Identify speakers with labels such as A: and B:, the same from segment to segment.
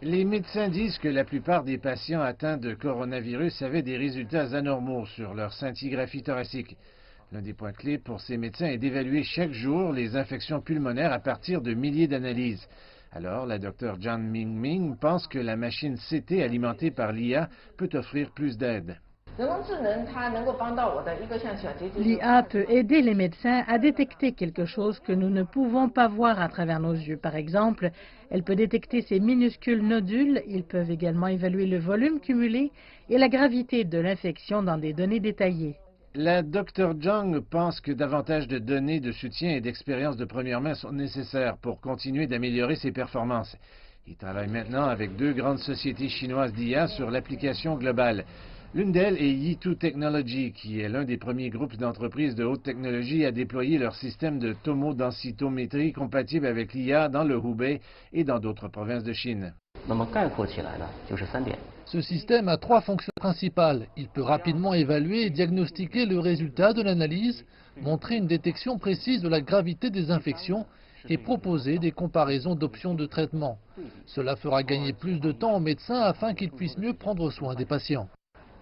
A: Les médecins disent que la plupart des patients atteints de coronavirus avaient des résultats anormaux sur leur scintigraphie thoracique. L'un des points clés pour ces médecins est d'évaluer chaque jour les infections pulmonaires à partir de milliers d'analyses. Alors, la Dr John Ming pense que la machine CT alimentée par l'IA peut offrir plus d'aide.
B: L'IA peut aider les médecins à détecter quelque chose que nous ne pouvons pas voir à travers nos yeux. Par exemple, elle peut détecter ces minuscules nodules. Ils peuvent également évaluer le volume cumulé et la gravité de l'infection dans des données détaillées.
A: La Dr Zhang pense que davantage de données de soutien et d'expérience de première main sont nécessaires pour continuer d'améliorer ses performances. Il travaille maintenant avec deux grandes sociétés chinoises d'IA sur l'application globale. L'une d'elles est Yi2 Technology, qui est l'un des premiers groupes d'entreprises de haute technologie à déployer leur système de tomodensitométrie compatible avec l'IA dans le Hubei et dans d'autres provinces de Chine.
C: Ce système a trois fonctions principales. Il peut rapidement évaluer et diagnostiquer le résultat de l'analyse, montrer une détection précise de la gravité des infections et proposer des comparaisons d'options de traitement. Cela fera gagner plus de temps aux médecins afin qu'ils puissent mieux prendre soin des patients.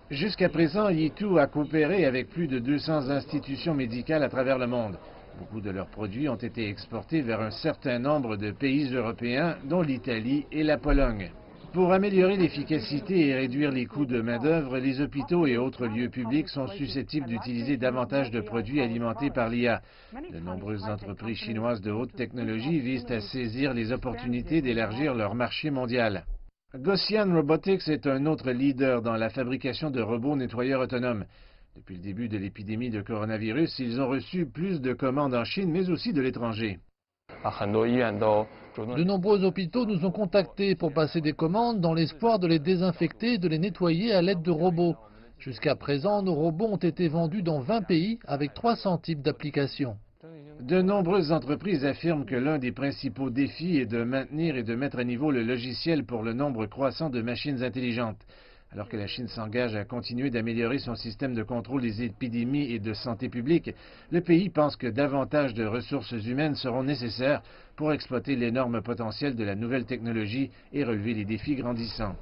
A: Jusqu'à présent, Yi2 a coopéré avec plus de 200 institutions médicales à travers le monde. Beaucoup de leurs produits ont été exportés vers un certain nombre de pays européens, dont l'Italie et la Pologne. Pour améliorer l'efficacité et réduire les coûts de main-d'œuvre, les hôpitaux et autres lieux publics sont susceptibles d'utiliser davantage de produits alimentés par l'IA. De nombreuses entreprises chinoises de haute technologie visent à saisir les opportunités d'élargir leur marché mondial. Gaussian Robotics est un autre leader dans la fabrication de robots nettoyeurs autonomes. Depuis le début de l'épidémie de coronavirus, ils ont reçu plus de commandes en Chine, mais aussi de l'étranger.
C: De nombreux hôpitaux nous ont contactés pour passer des commandes dans l'espoir de les désinfecter et de les nettoyer à l'aide de robots. Jusqu'à présent, nos robots ont été vendus dans 20 pays avec 300 types d'applications.
A: De nombreuses entreprises affirment que l'un des principaux défis est de maintenir et de mettre à niveau le logiciel pour le nombre croissant de machines intelligentes. Alors que la Chine s'engage à continuer d'améliorer son système de contrôle des épidémies et de santé publique, le pays pense que davantage de ressources humaines seront nécessaires pour exploiter l'énorme potentiel de la nouvelle technologie et relever les défis grandissants.